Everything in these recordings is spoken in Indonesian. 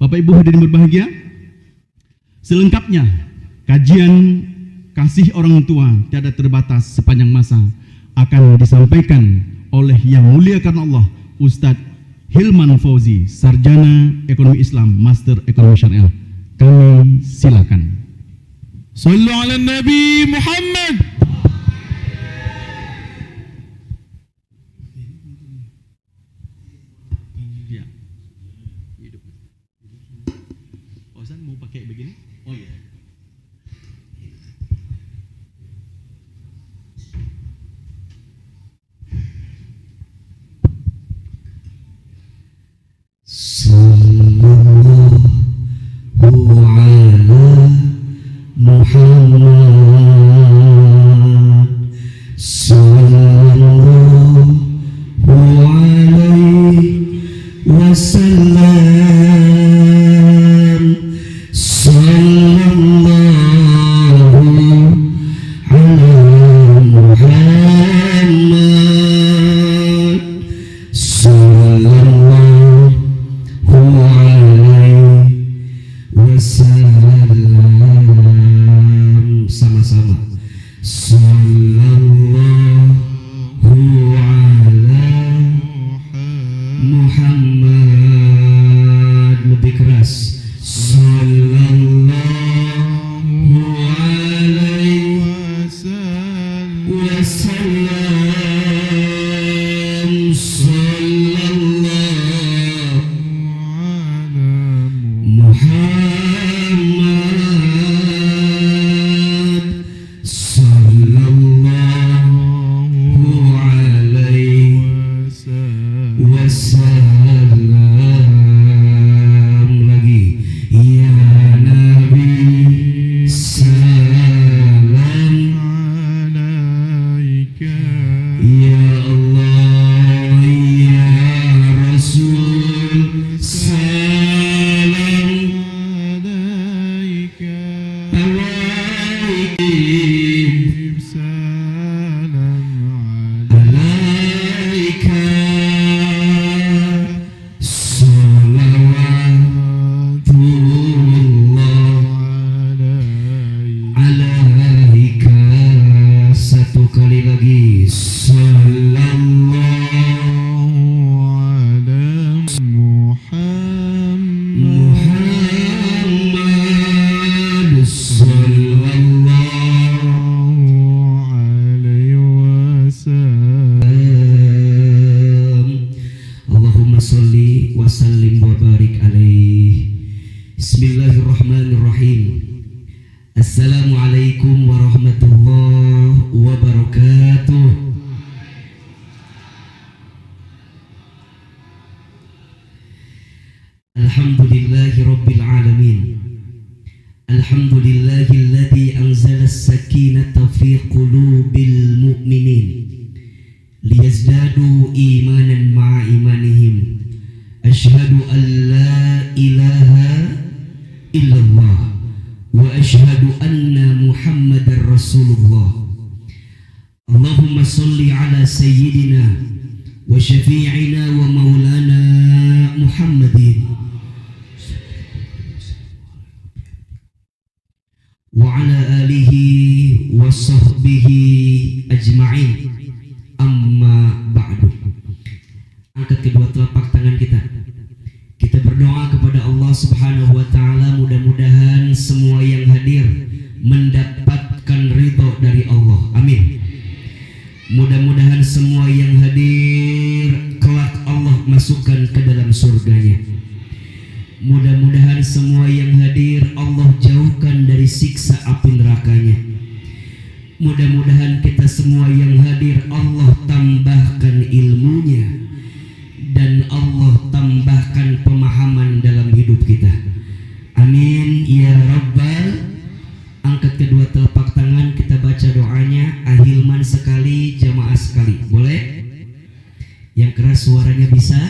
Bapak Ibu hadirin berbahagia, selengkapnya kajian kasih orang tua tiada terbatas sepanjang masa akan disampaikan oleh Yang Mulia karena Allah Ustadz Hilman Fauzi, Sarjana Ekonomi Islam, Master Ekonomi Syariah. Kami silakan. Sallu ala Nabi Muhammad. Ozan mau pakai begini? Oh iya. Sallallahu ala Muhammad, sallallahu alaihi wasallam, sallallahu ala Muhammad, sallallahu alaihi wasallam. Sama-sama. Sallallahu ala Muhammad. Lebih keras. Sallallahu alaihi wasallam. Sallallahu Muhammad, sallallahu alaihi wasallam. Lagi, ya Nabi, salam alaika, ya Allah, ya Rasul, salam alaika, alaihim, salam alaika, salawatullah alaika. Satu kali lagi, sallallahu ala Muhammad, sallallahu alaihi wasallam. Allahumma sholli wa sallim wa barik alaihi. Bismillahirrahmanirrahim. Assalamualaikum warahmatullahi wabarakatuh. Alhamdulillahi rabbil alamin. Alhamdulillahilladzi anzala as-sakinata fi qulubil mu'minin liyazdadu imanan ma'a imanihim. Asyhadu an la ilaha illallah wa asyhadu anna Muhammadar Rasulullah. Allahumma sholli ala sayyidina wa syafi'ina wa maulana Muhammadin wa ala alihi wa sahbihi ajma'in. Amma ba'du. Angkat kedua telapak tangan kita. Kita berdoa kepada Allah Subhanahu wa taala, mudah-mudahan semua yang hadir mendapatkan ridho dari Allah. Amin. Mudah-mudahan semua yang hadir kelak Allah masukkan ke dalam surganya. Mudah-mudahan semua yang hadir Allah jauhkan dari siksa api nerakanya. Mudah-mudahan kita semua yang hadir Allah tambahkan ilmunya dan Allah tambahkan pemahaman dalam hidup kita. Amin ya rabbal. Angkat kedua telapak tangan, kita baca doanya. Ahilman sekali, jamaah sekali. Boleh? Yang keras suaranya bisa?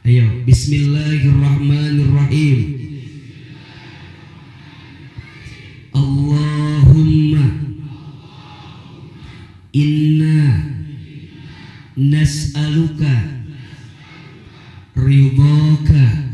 Ayo, bismillahirrahmanirrahim. Allahumma inna nas'aluka ridhaka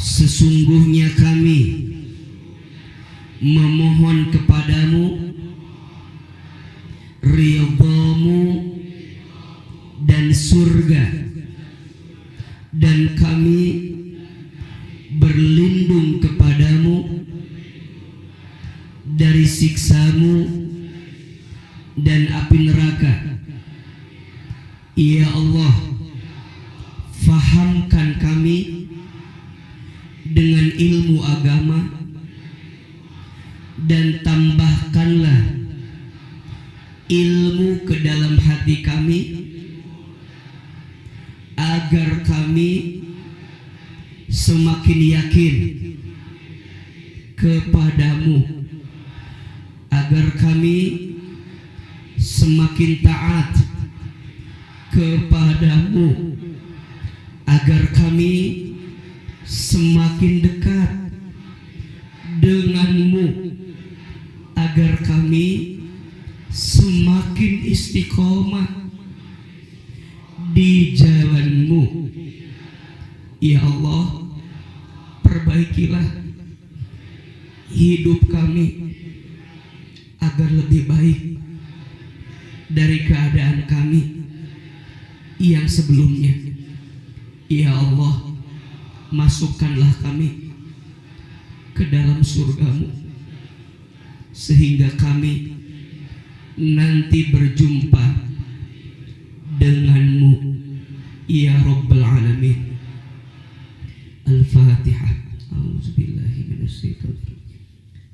sesungguhnya kami memohon kepadamu ridhamu dan surga, dan kami berlindung kepadamu dari siksamu dan api neraka. Ya Allah, fahamkan kami dengan ilmu agama dan tambahkanlah ilmu ke dalam hati kami agar kami semakin yakin kepadamu, agar kami semakin taat kepadamu, agar kami semakin dekat denganmu, agar kami semakin istiqomah di jalanmu. Ya Allah, perbaikilah hidup kami agar lebih baik dari keadaan kami yang sebelumnya. Ya Allah, masukkanlah kami ke dalam surgamu sehingga kami nanti berjumpa denganmu ya Rabbal Alamin. Al-Fatihah. A'udzubillahi minasyaitonir rajim.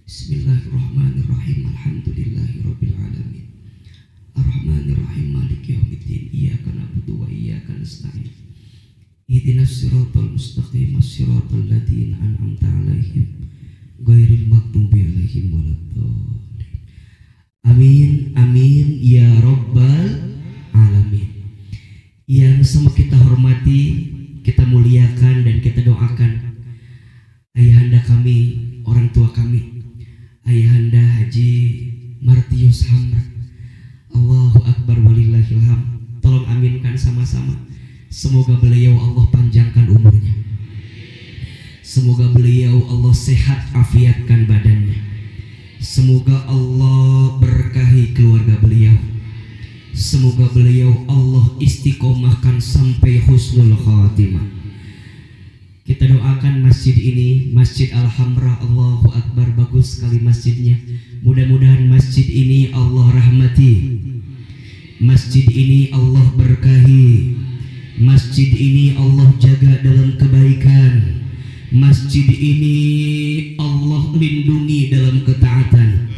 Bismillahirrahmanirrahim. Alhamdulillahi rabbil alamin. Ar-Rahmanir-Rahim. Maliki yaumiddin. Iyyaka na'budu wa iyyaka nasta'in. Ihdinas siratal mustaqim. Shiratal ladzina an'amta 'alaihim ghairil maghdubi 'alaihim waladdallin. Amin amin ya Rabbal Alamin. Yang sama kita hormati, kita muliakan dan kita doakan ayahanda kami, orang tua kami, ayahanda Haji Martius Hamra. Allahu Akbar walillahilham. Tolong aminkan sama-sama. Semoga beliau Allah panjangkan umurnya. Semoga beliau Allah sehat afiatkan badannya. Semoga Allah berkahi keluarga beliau. Semoga beliau Allah istiqomahkan sampai husnul khatimah. Kita doakan masjid ini, Masjid Al-Hamra. Allahu Akbar, bagus sekali masjidnya. Mudah-mudahan masjid ini Allah rahmati, masjid ini Allah berkahi, masjid ini Allah jaga dalam kebaikan, masjid ini Allah lindungi dalam ketaatan,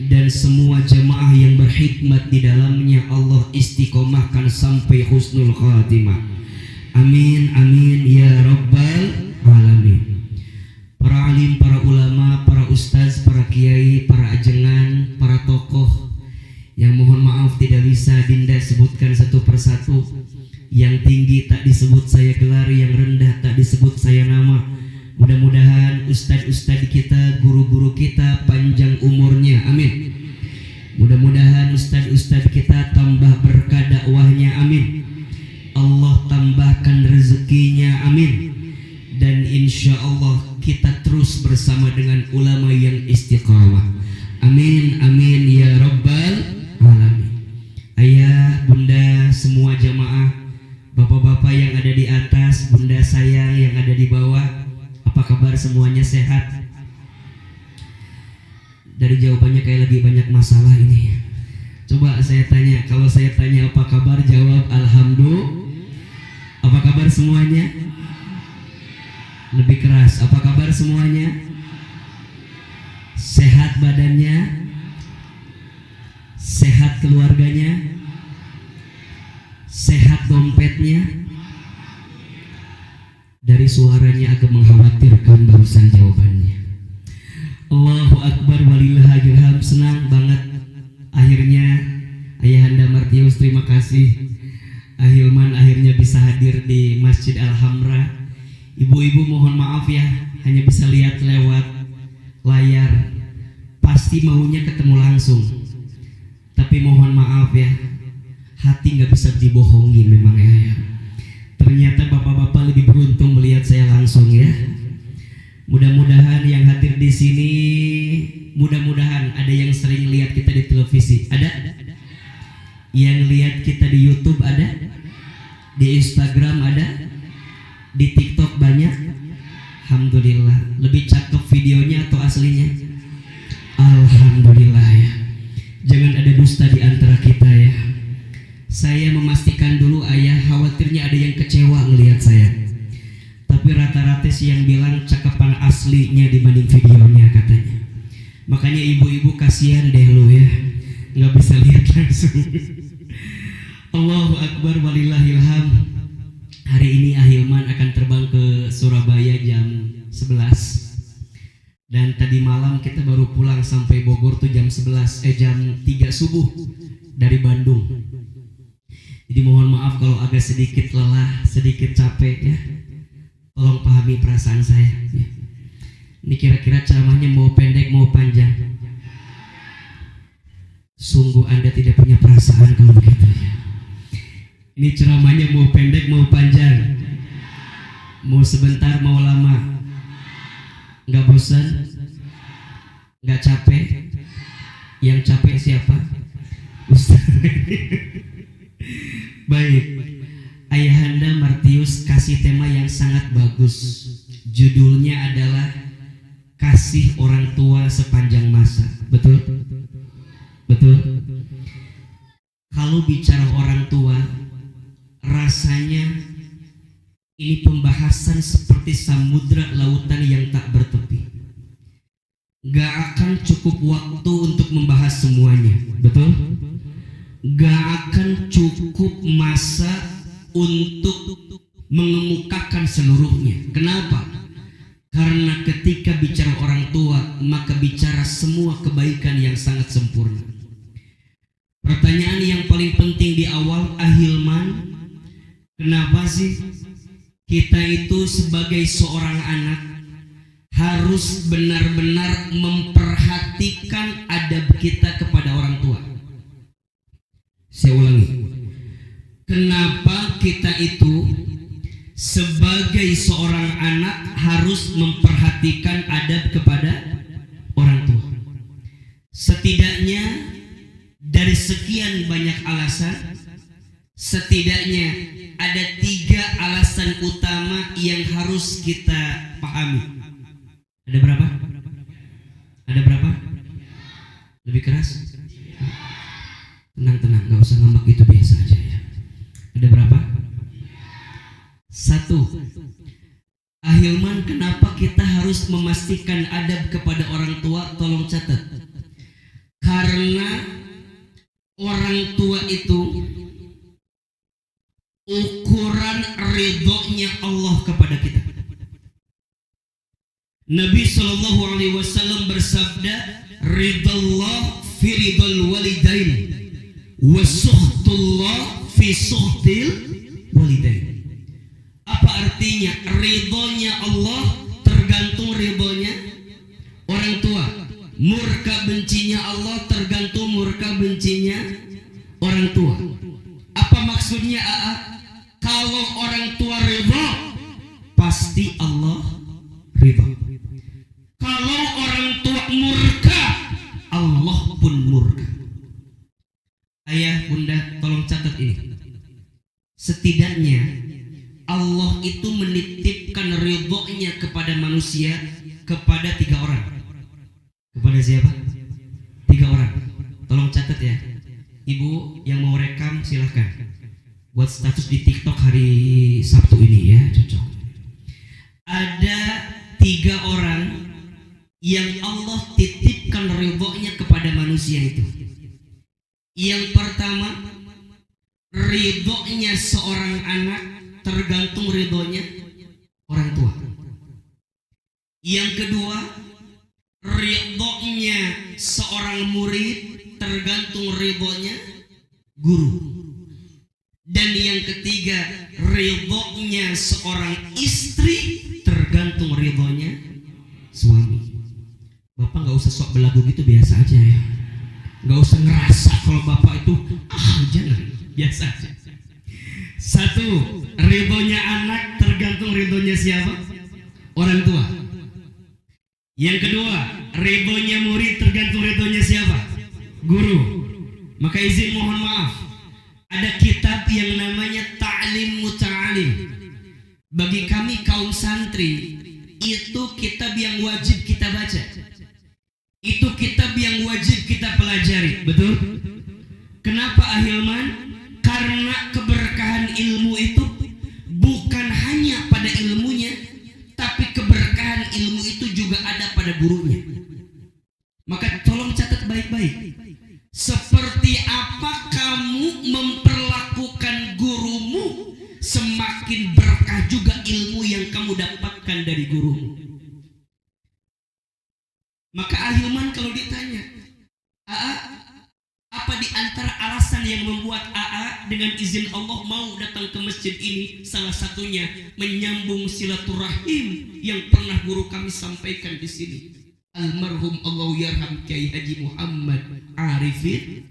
dan semua jamaah yang berkhidmat di dalamnya Allah istiqomahkan sampai husnul khatimah. Amin amin ya Rabbal Alamin. Para alim, para ulama, para ustaz, para kiai, para ajengan, para tokoh yang mohon maaf tidak bisa Dinda sebutkan satu persatu. Yang tinggi tak disebut saya gelar, yang rendah tak disebut saya nama. Mudah-mudahan ustadz-ustadz kita, guru-guru kita panjang umurnya, amin. Mudah-mudahan ustadz-ustadz kita tambah berkah dakwahnya, amin. Allah tambahkan rezekinya, amin. Dan insya Allah kita terus bersama dengan ulama yang istiqamah, amin amin ya Rabbal Alamin. Ayah, bunda, semua jamaah, bapak-bapak yang ada di atas, bunda sayang yang ada di bawah, apa kabar semuanya, sehat? Dari jawabannya kayak lagi banyak masalah ini. Coba saya tanya, kalau saya tanya apa kabar, jawab alhamdulillah. Apa kabar semuanya? Lebih keras, apa kabar semuanya? Sehat badannya? Sehat keluarganya? Sehat dompetnya? Dari suaranya agak mengkhawatirkan barusan jawabannya. Allahu Akbar walillahilham. Senang banget akhirnya Ayahanda Martius, terima kasih Ahilman akhirnya bisa hadir di Masjid Al-Hamra. Ibu-ibu mohon maaf ya, hanya bisa lihat lewat layar. Pasti maunya ketemu langsung, tapi mohon maaf ya, hati nggak bisa dibohongi memang ya. Ternyata bapak-bapak lebih beruntung melihat saya langsung ya. Mudah-mudahan yang hadir di sini, mudah-mudahan ada yang sering lihat kita di televisi. Ada? Yang lihat kita di YouTube ada? Di Instagram ada? Di TikTok banyak? Alhamdulillah. Lebih cakep videonya atau aslinya? Alhamdulillah ya. Jangan ada dusta di antara kita ya. Saya memastikan dulu ayah, khawatirnya ada yang kecewa ngelihat saya. Tapi rata-rata sih yang bilang cakapan aslinya dibanding videonya katanya. Makanya ibu-ibu kasihan deh lu ya, nggak bisa lihat langsung. Allahu Akbar walillahilham. Hari ini Ahilman akan terbang ke Surabaya jam 11. Dan tadi malam kita baru pulang sampai Bogor tuh jam 3 subuh dari Bandung. Jadi mohon maaf kalau agak sedikit lelah, sedikit capek ya. Tolong pahami perasaan saya ya. Ini kira-kira ceramahnya mau pendek mau panjang? Sungguh Anda tidak punya perasaan kalau begitu ya. Ini ceramahnya mau pendek mau panjang? Mau sebentar mau lama? Nggak bosan? Nggak capek? Yang capek siapa? Ustaz. Baik. Ayahanda Martius kasih tema yang sangat bagus. Judulnya adalah kasih orang tua sepanjang masa. Betul? Betul? Kalau bicara orang tua, rasanya ini pembahasan seperti samudra lautan yang tak bertepi. Gak akan cukup waktu untuk membahas semuanya. Betul? Gak akan cukup masa untuk mengemukakan seluruhnya. Kenapa? Karena ketika bicara orang tua, maka bicara semua kebaikan yang sangat sempurna. Pertanyaan yang paling penting di awal, Ahilman, kenapa sih kita itu sebagai seorang anak harus benar-benar memperhatikan adab kita kepada orang tua? Saya ulangi. Kenapa kita itu sebagai seorang anak harus memperhatikan adab kepada orang tua? Setidaknya dari sekian banyak alasan, setidaknya ada 3 alasan utama yang harus kita pahami. Ada berapa? Ada berapa? Lebih keras? Tenang, gak usah ngambek, itu biasa aja ya. Ada berapa? 1. Ahilman, kenapa kita harus memastikan adab kepada orang tua? Tolong catat. Karena orang tua itu ukuran ridhonya Allah kepada kita. Nabi SAW bersabda, ridallah fi ridal walidain wa suhtullah fi suhtil walidain. Apa artinya? Ridhonya Allah tergantung ridhonya orang tua. Murka bencinya Allah tergantung murka bencinya orang tua. Apa maksudnya? Kalau orang tua ridho, pasti Allah ridho. Kalau orang tua murka, Allah pun murka. Ayah, bunda, tolong catat ini. Setidaknya Allah itu menitipkan ridhonya kepada manusia kepada 3 orang. Kepada siapa? 3 orang. Tolong catat ya. Ibu yang mau rekam silahkan. Buat status di TikTok hari Sabtu ini ya, cocok. Ada 3 orang yang Allah titipkan ridhonya kepada manusia itu. Yang pertama, ridhonya seorang anak tergantung ridhonya orang tua. Yang kedua, ridhonya seorang murid tergantung ridhonya guru. Dan yang ketiga, ridhonya seorang istri tergantung ridhonya suami. Bapak nggak usah sok belagu gitu, biasa aja ya. Nggak usah ngerasa kalau bapak itu jangan, biasa aja. 1, ridhonya anak tergantung ridhonya siapa? Orang tua. Yang kedua, ridhonya murid tergantung ridhonya siapa? Guru. Maka izin mohon maaf, ada kitab yang namanya Ta'lim Muta'alim. Bagi kami kaum santri, itu kitab yang wajib kita baca. Itu kitab yang wajib kita pelajari, betul? Kenapa Ahilman? Karena keberkahan ilmu itu bukan hanya pada ilmunya, tapi keberkahan ilmu itu juga ada pada gurunya. Maka tolong catat baik-baik. Seperti apa kamu memperlakukan gurumu, semakin berkah juga ilmu yang kamu dapatkan dari gurumu. Maka Ahilman kalau ditanya, AA, apa di antara alasan yang membuat AA dengan izin Allah mau datang ke masjid ini? Salah satunya menyambung silaturahim yang pernah guru kami sampaikan di sini. Almarhum Allah yarham Kiai Haji Muhammad Arifin.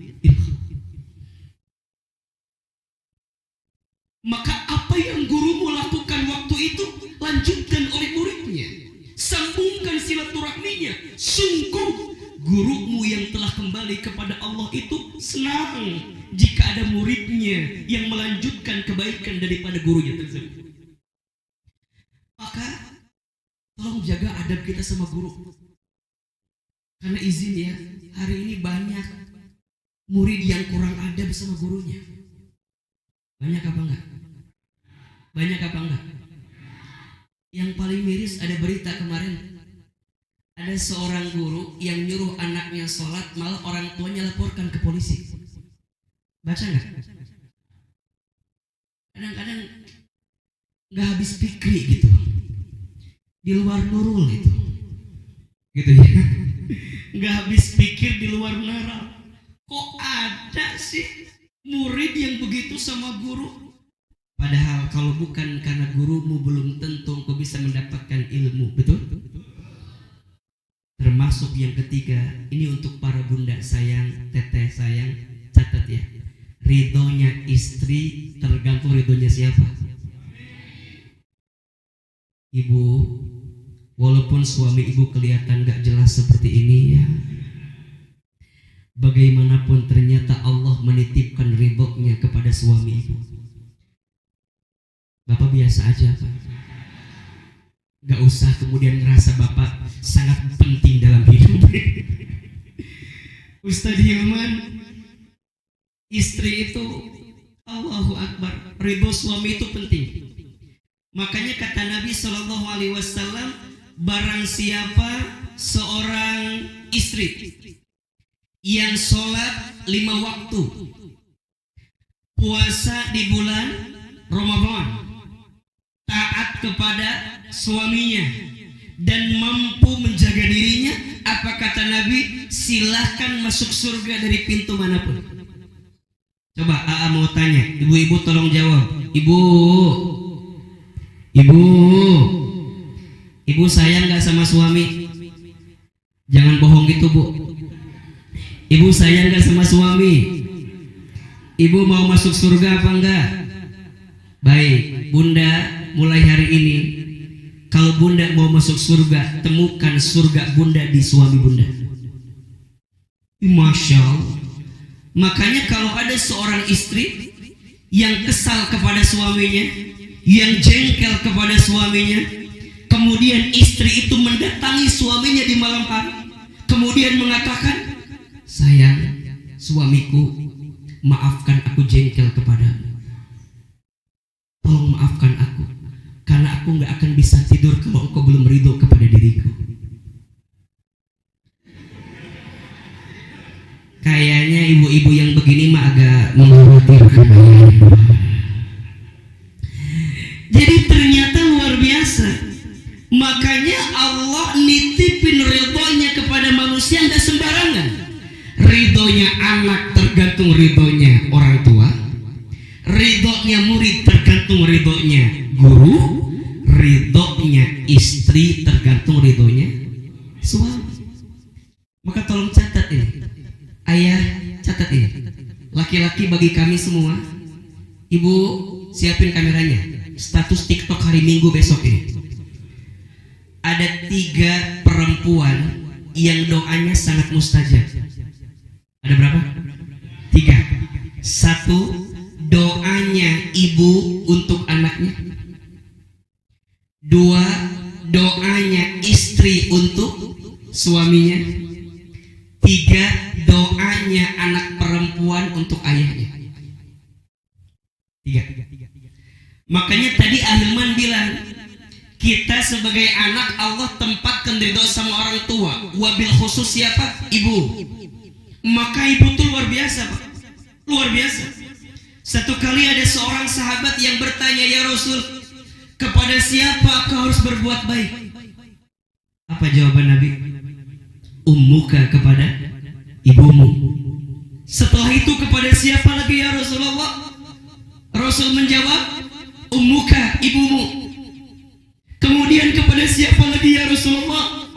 Maka apa yang gurumu lakukan waktu itu, lanjutkan oleh muridnya. Sambungkan silaturahminya. Sungguh gurumu yang telah kembali kepada Allah itu senang jika ada muridnya yang melanjutkan kebaikan daripada gurunya tersebut. Maka tolong jaga adab kita sama guru. Karena izin ya, hari ini banyak murid yang kurang adab sama gurunya. Banyak apa enggak? Banyak apa enggak? Yang paling miris ada berita kemarin. Ada seorang guru yang nyuruh anaknya sholat, malah orang tuanya laporkan ke polisi. Baca nggak? Kadang-kadang nggak habis pikir gitu. Di luar nurul itu, gitu ya. Nggak habis pikir di luar naral. Kok ada sih murid yang begitu sama guru? Padahal kalau bukan karena gurumu, belum tentu engkau bisa mendapatkan ilmu, betul? Termasuk yang ketiga, ini untuk para bunda sayang, teteh sayang, catat ya. Ridhonya istri tergantung ridhonya siapa? Ibu, walaupun suami ibu kelihatan gak jelas seperti ini ya, bagaimanapun ternyata Allah menitipkan ridhonya kepada suami ibu. Bapak biasa aja Pak, gak usah kemudian ngerasa bapak sangat penting dalam hidup. Ustadz Hilman, istri itu Allahu Akbar, ridho suami itu penting. Makanya kata Nabi SAW, barang siapa seorang istri yang sholat 5 waktu, puasa di bulan Ramadan, taat kepada suaminya, dan mampu menjaga dirinya, apa kata Nabi? Silahkan masuk surga dari pintu manapun. Coba AA mau tanya, ibu-ibu tolong jawab. Ibu sayang gak sama suami? Jangan bohong gitu Bu. Ibu sayang gak sama suami? Ibu mau masuk surga apa enggak? Baik, bunda mulai hari ini, kalau bunda mau masuk surga, temukan surga bunda di suami bunda. Masya Allah. Makanya kalau ada seorang istri yang kesal kepada suaminya, yang jengkel kepada suaminya, kemudian istri itu mendatangi suaminya di malam hari, kemudian mengatakan, sayang, suamiku, maafkan aku jengkel kepadamu. Tolong maafkan aku, karena aku gak akan bisa tidur kalau engkau belum ridho kepada diriku. Kayaknya ibu-ibu yang begini mah agak mengkhawatirkan. Jadi ternyata luar biasa. Makanya Allah nitipin ridhonya kepada manusia gak sembarangan. Ridhonya anak tergantung ridhonya orang tua, ridhonya murid tergantung ridhonya guru, ridhonya istri tergantung ridhonya suami. Maka tolong catat ini, ayah catat ini, laki-laki bagi kami semua. Ibu siapin kameranya, status TikTok hari Minggu besok ini ada 3 perempuan yang doanya sangat mustajab. Ada berapa? 3. 1. Doanya ibu untuk anaknya. 2. Doanya istri untuk suaminya. 3. Doanya anak perempuan untuk ayahnya. 3. Makanya tadi Ahilman bilang, kita sebagai anak Allah tempatkan ridho sama orang tua. Wabil khusus siapa? Ibu. Maka ibu tuh luar biasa, Pak. Luar biasa. Satu kali ada seorang sahabat yang bertanya, ya Rasul, kepada siapa aku harus berbuat baik? Apa jawaban Nabi? Ummuka, kepada ibumu. Setelah itu kepada siapa lagi ya Rasulullah? Rasul menjawab, ummuka, ibumu. Kemudian kepada siapa lagi ya Rasulullah?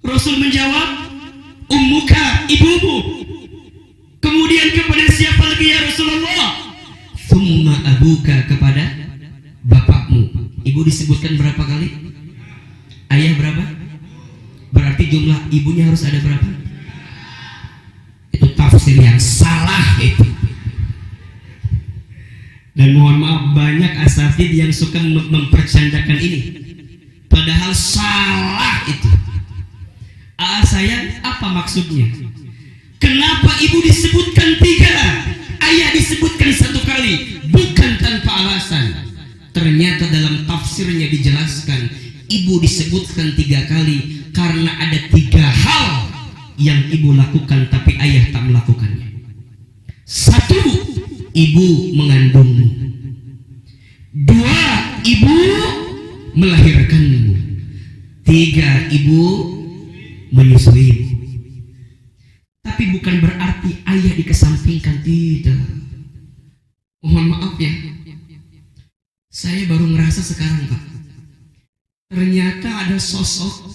Rasul menjawab, ummuka, ibumu. Kemudian kepada siapa lagi ya Rasulullah? Thumma abuka, kepada bapakmu. Ibu disebutkan berapa kali? Ayah berapa? Berarti jumlah ibunya harus ada berapa? Itu tafsir yang salah itu. Dan mohon maaf, banyak asatidz yang suka mempercandakan ini, padahal salah itu. Sayang, apa maksudnya? Kenapa ibu disebutkan 3, ayah disebutkan 1 kali? Bukan tanpa alasan. Ternyata dalam tafsirnya dijelaskan, ibu disebutkan 3 kali karena ada 3 hal yang ibu lakukan tapi ayah tak melakukannya. 1. Ibu mengandungmu. 2. Ibu melahirkanmu. 3. Ibu menyusuimu. Tapi bukan berarti ayah dikesampingkan, tidak. Mohon maaf ya, saya baru ngerasa sekarang, Pak, ternyata ada sosok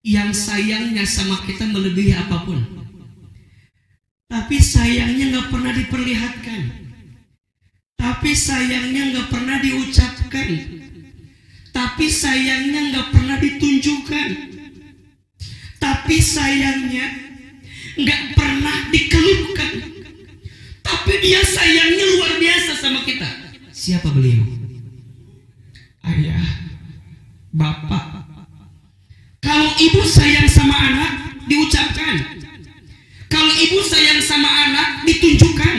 yang sayangnya sama kita melebihi apapun. Tapi sayangnya nggak pernah diperlihatkan. Tapi sayangnya nggak pernah diucapkan. Tapi sayangnya nggak pernah ditunjukkan. Tapi sayangnya nggak pernah dikeluhkan. Tapi dia sayangnya luar biasa sama kita. Siapa beliau? Ayah, bapak. Kalau ibu sayang sama anak, diucapkan. Kalau ibu sayang sama anak, ditunjukkan.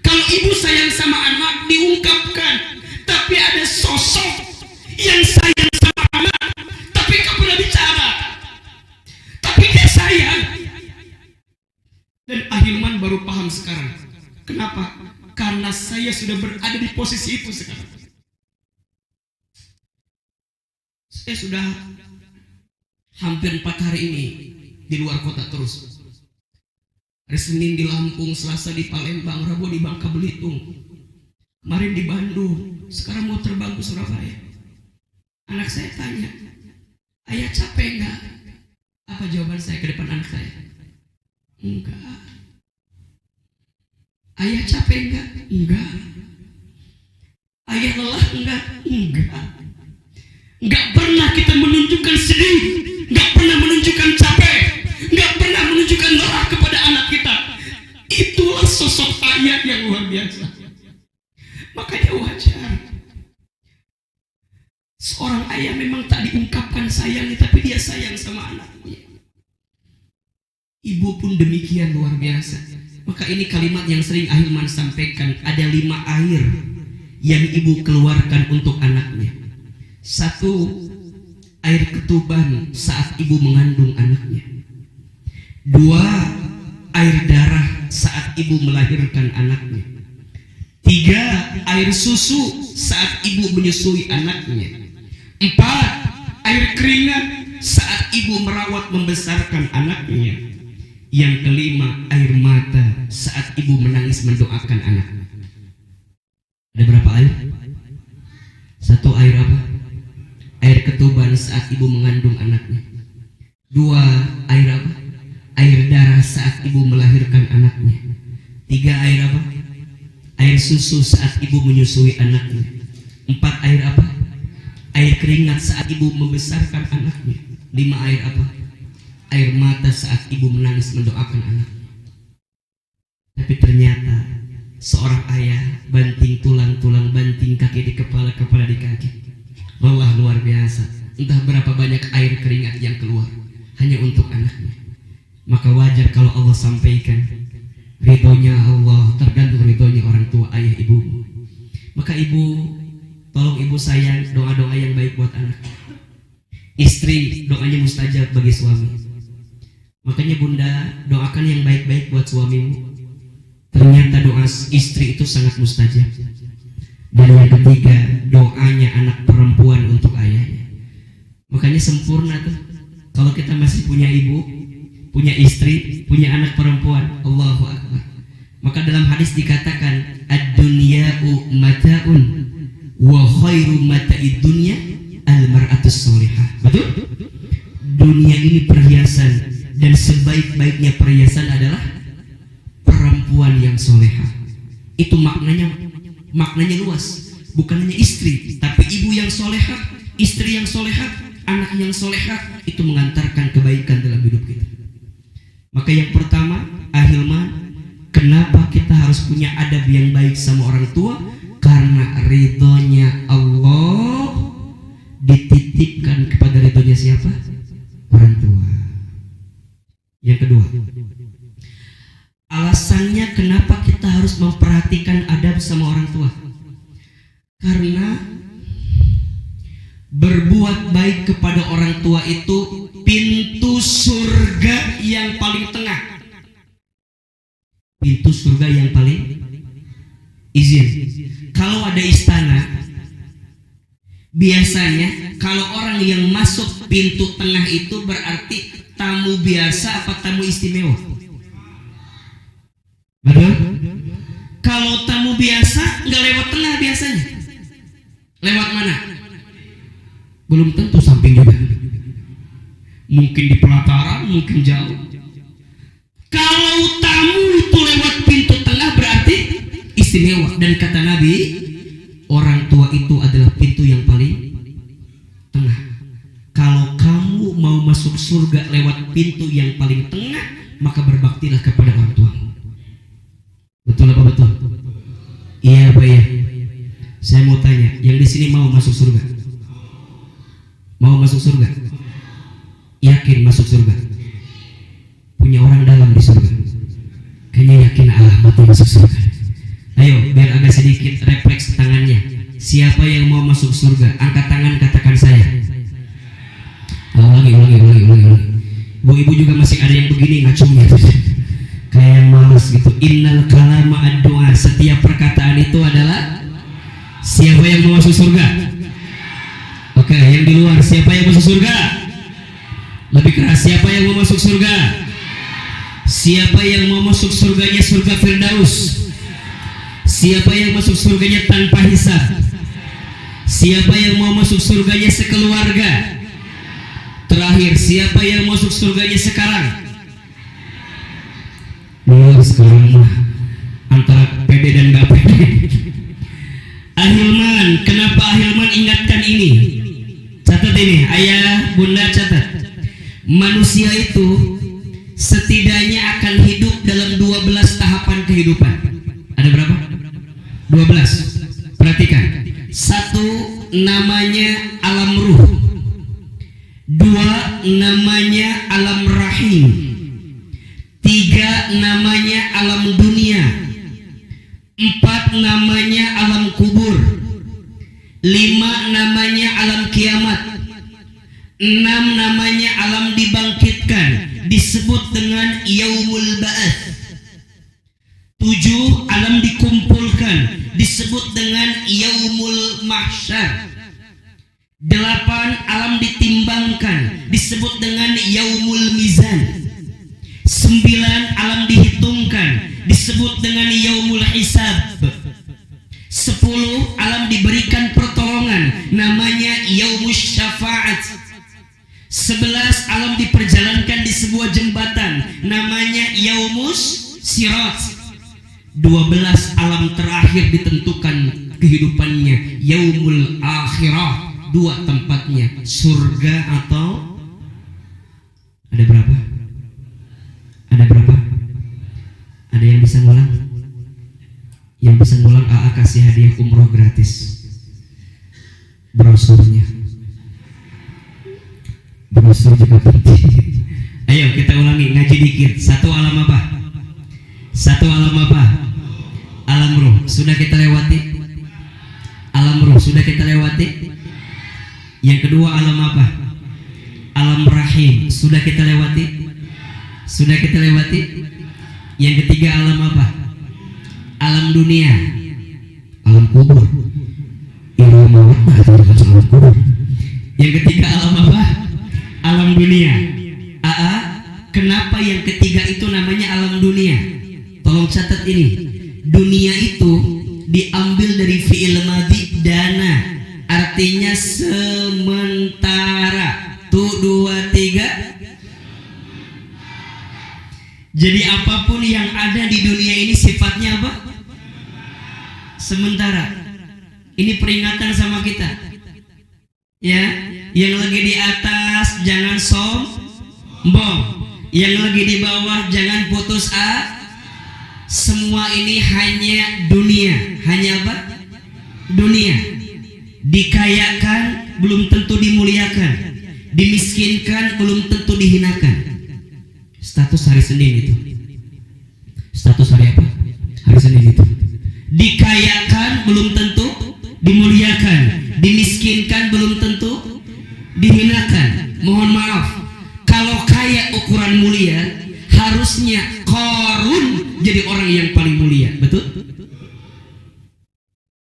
Kalau ibu sayang sama anak, diungkapkan. Tapi ada sosok yang sayang sama anak, tapi gak pernah bicara. Tapi dia sayang. Dan Ahilman baru paham sekarang. Kenapa? Karena saya sudah berada di posisi itu sekarang. Saya sudah hampir 4 hari ini di luar kota terus. Hari Senin di Lampung, Selasa di Palembang, Rabu di Bangka Belitung, kemarin di Bandung, sekarang mau terbang ke Surabaya. Anak saya tanya, ayah capek enggak? Apa jawaban saya ke depan anak saya? Enggak. Ayah capek enggak? Enggak. Ayah lelah enggak? Enggak. Enggak pernah kita menunjukkan sedih, enggak pernah menunjukkan capek, enggak pernah menunjukkan lelah kepada anak kita. Itulah sosok ayah yang luar biasa. Makanya wajar seorang ayah memang tak diungkapkan sayangnya, tapi dia sayang sama anaknya. Ibu pun demikian, luar biasa. Maka ini kalimat yang sering Ahilman sampaikan, ada 5 air yang ibu keluarkan untuk anaknya. 1. Air ketuban saat ibu mengandung anaknya. 2. Air darah saat ibu melahirkan anaknya. 3. Air susu saat ibu menyusui anaknya. 4. Air keringat saat ibu merawat membesarkan anaknya. Yang kelima, air mata saat ibu menangis mendoakan anaknya. Ada berapa air? 1. Air apa? Air ketuban saat ibu mengandung anaknya. 2. Air apa? Air darah saat ibu melahirkan anaknya. 3. Air apa? Air susu saat ibu menyusui anaknya. 4. Air apa? Air keringat saat ibu membesarkan anaknya. 5 air apa? Air mata saat ibu menangis mendoakan anaknya. Tapi ternyata seorang ayah banting tulang-tulang, banting kaki di kepala, kepala di kaki. Allah luar biasa. Entah berapa banyak air keringat yang keluar hanya untuk anaknya. Maka wajar kalau Allah sampaikan ridhonya Allah tergantung ridhonya orang tua, ayah, ibumu. Maka ibu, tolong ibu sayang doa-doa yang baik buat anak. Istri, doanya mustajab bagi suami. Makanya bunda, doakan yang baik-baik buat suamimu. Ternyata doa istri itu sangat mustajab. Dan yang ketiga, doanya anak perempuan untuk ayahnya. Makanya sempurna tuh kalau kita masih punya ibu, punya istri, punya anak perempuan. Allahu Akbar. Maka dalam hadis dikatakan ad-dunya'u mata'un wa khairu mata'id dunya al-mar'atus sholihah. Betul? Dunia ini perhiasan dan sebaik-baiknya perhiasan adalah perempuan yang solehah. Itu maknanya luas. Bukan hanya istri, tapi ibu yang solehah, istri yang solehah, anak yang solehah, itu mengantarkan kebaikan dalam hidup kita. Maka yang pertama, ahilman, kenapa kita harus punya adab yang baik sama orang tua? Karena ridhonya Allah dititipkan kepada ridhonya siapa? Orang tua. Yang kedua, alasannya kenapa kita harus memperhatikan adab sama orang tua? Karena berbuat baik kepada orang tua itu pintu surga yang paling tengah. Pintu surga yang paling izin. Kalau ada istana, biasanya kalau orang yang masuk pintu tengah itu berarti tamu biasa apa tamu istimewa? Betul? Kalau tamu biasa nggak lewat tengah biasanya. Lewat mana? Belum tentu samping juga. Mungkin di pelataran, mungkin jauh. Kalau tamu itu lewat pintu tengah berarti istimewa. Dan kata Nabi, orang tua itu adalah pintu yang paling tengah. Kalau kamu mau masuk surga lewat pintu yang paling tengah, maka berbaktilah kepada orang tuamu. Betul apa betul? Iya apa ya? Saya mau tanya, yang di sini mau masuk surga? Mau masuk surga? Yakin masuk surga? Punya orang dalam di surga? Kayaknya yakin mati masuk surga. Ayo, biar agak sedikit refleks tangannya. Siapa yang mau masuk surga? Angkat tangan, katakan saya. Ulangi. Bu-ibu juga masih ada yang begini ngacungnya. Kayak yang malas gitu. Innal kalama ad-du'a. Setiap perkataan itu adalah siapa yang mau masuk surga? Oke, yang di luar siapa yang masuk surga? Lebih keras, siapa yang mau masuk surga? Siapa yang mau masuk surganya surga Firdaus? Siapa yang masuk surganya tanpa hisab? Siapa yang mau masuk surganya sekeluarga? Terakhir, siapa yang masuk surganya sekarang? Sekarang antara pede dan gak pede. Ahilman, kenapa Ahilman ingatkan ini? Catat ini, ayah, bunda catat. Manusia itu setidaknya akan hidup dalam 12 tahapan kehidupan. Ada berapa? 12. Perhatikan. 1 namanya alam ruh. 2 namanya alam rahim. 3 namanya alam dunia. 4 namanya alam kubur. 5 namanya alam kiamat. 6 namanya alam dibangkitkan, disebut dengan yaumul ba'ats. 7 alam dikumpulkan, disebut dengan yaumul mahsyar. 8 alam ditimbangkan, disebut dengan yaumul mizan. 9 alam dihitungkan, disebut dengan yaumul hisab. 10 alam diberikan pertolongan, namanya yaumus syafa'at. 11 alam diperjalankan di sebuah jembatan, namanya yaumus sirat. 12 alam terakhir ditentukan kehidupannya, yaumul akhirah, dua tempatnya, surga atau ada berapa? Ada berapa? Ada yang bisa ngulang? Yang bisa ngulang AA kasih hadiah umroh gratis. Brosurnya. Brosur juga penting. Ayo kita ulangi, ngaji dikit. Satu alam apa? Satu alam apa? Alam roh. Sudah kita lewati? Alam roh sudah kita lewati. Yang kedua alam apa? Alam rahim sudah kita lewati. Sudah kita lewati. Yang ketiga alam apa? Alam dunia. Alam kubur. Ilmu maut atau alam kubur. Yang ketiga alam apa? Alam dunia. AA, kenapa yang ketiga itu namanya alam dunia? Tolong catat ini. Dunia itu diambil dari fi'il madhi dana, artinya sementara. Tuh 2 3. Jadi apapun yang ada di dunia ini sifatnya apa? Sementara. Ini peringatan sama kita. Ya, yang lagi di atas jangan sombong. Yang lagi di bawah jangan putus asa. Semua ini hanya dunia. Hanya apa? Dunia. Dikayakan belum tentu dimuliakan. Dimiskinkan belum tentu dihinakan. Status hari Senin itu. Status hari apa? Hari Senin itu. Dikayakan belum tentu dimuliakan. Dimiskinkan belum tentu dihinakan. Mohon maaf, kalau kaya ukuran mulia, harusnya Qarun jadi orang yang paling mulia, betul?